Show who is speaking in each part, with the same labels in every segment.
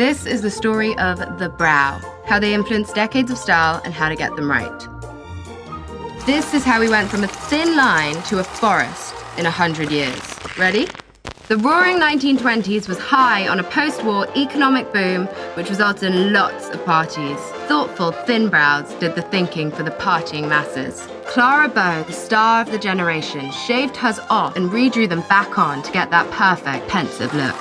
Speaker 1: This is the story of the brow, how they influenced decades of style and how to get them right. This is how we went from a thin line to a forest in 100 years. Ready? The roaring 1920s was high on a post-war economic boom, which resulted in lots of parties. Thoughtful, thin brows did the thinking for the partying masses. Cara Delevingne, the star of the generation, shaved hers off and redrew them back on to get that perfect, pensive look.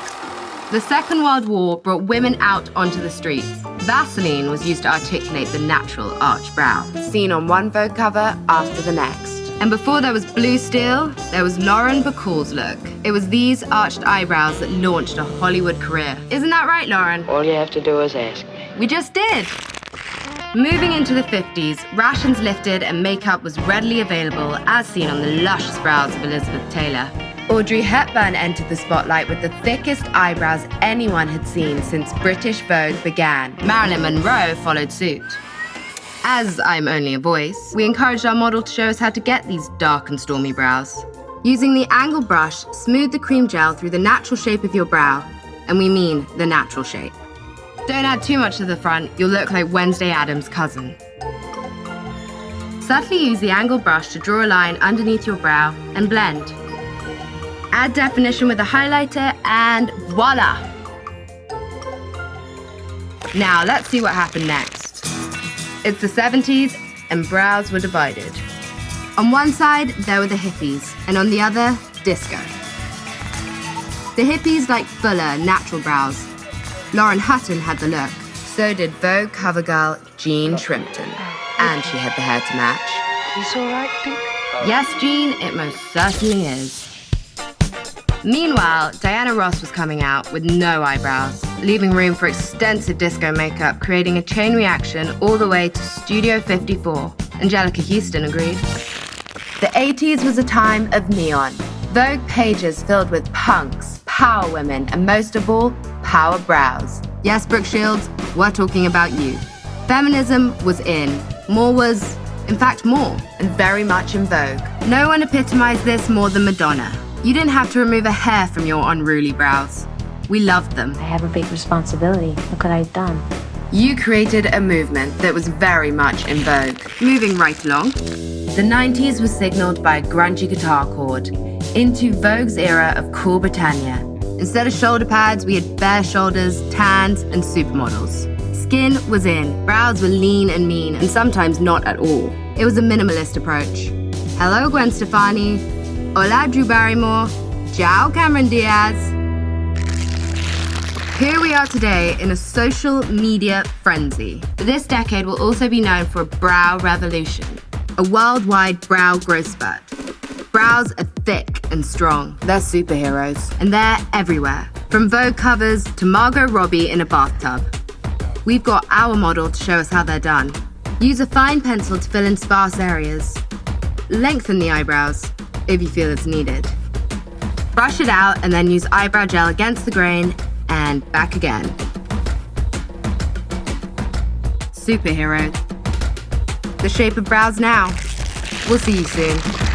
Speaker 1: The Second World War brought women out onto the streets. Vaseline was used to articulate the natural arched brow, seen on one Vogue cover after the next. And before there was blue steel, there was Lauren Bacall's look. It was these arched eyebrows that launched a Hollywood career. Isn't that right, Lauren?
Speaker 2: All you have to do is ask me.
Speaker 1: We just did. Moving into the 50s, rations lifted and makeup was readily available, as seen on the luscious brows of Elizabeth Taylor. Audrey Hepburn entered the spotlight with the thickest eyebrows anyone had seen since British Vogue began. Marilyn Monroe followed suit. As I'm only a voice, we encouraged our model to show us how to get these dark and stormy brows. Using the angled brush, smooth the cream gel through the natural shape of your brow, and we mean the natural shape. Don't add too much to the front, you'll look like Wednesday Addams' cousin. Subtly use the angled brush to draw a line underneath your brow and blend. Add definition with a highlighter and voila! Now let's see what happened next. It's the 70s and brows were divided. On one side, there were the hippies, and on the other, disco. The hippies liked fuller, natural brows. Lauren Hutton had the look. So did Vogue cover girl Jean Shrimpton. And she had the hair to match.
Speaker 2: Is this all right, Dick?
Speaker 1: Yes, Jean, it most certainly is. Meanwhile, Diana Ross was coming out with no eyebrows, leaving room for extensive disco makeup, creating a chain reaction all the way to Studio 54. Angelica Houston agreed. The 80s was a time of neon. Vogue pages filled with punks, power women, and most of all, power brows. Yes, Brooke Shields, we're talking about you. Feminism was in. More was, in fact, more, and very much in vogue. No one epitomized this more than Madonna. You didn't have to remove a hair from your unruly brows. We loved them.
Speaker 3: I have a big responsibility. Look what I've done.
Speaker 1: You created a movement that was very much in vogue. Moving right along, the 90s was signaled by a grungy guitar chord into Vogue's era of cool Britannia. Instead of shoulder pads, we had bare shoulders, tans, and supermodels. Skin was in, brows were lean and mean, and sometimes not at all. It was a minimalist approach. Hello, Gwen Stefani. Hola, Drew Barrymore. Ciao, Cameron Diaz. Here we are today in a social media frenzy. This decade will also be known for a brow revolution, a worldwide brow growth spurt. Brows are thick and strong. They're superheroes, and they're everywhere. From Vogue covers to Margot Robbie in a bathtub. We've got our model to show us how they're done. Use a fine pencil to fill in sparse areas. Lengthen the eyebrows if you feel it's needed. Brush it out and then use eyebrow gel against the grain and back again. Superhero. The shape of brows now. We'll see you soon.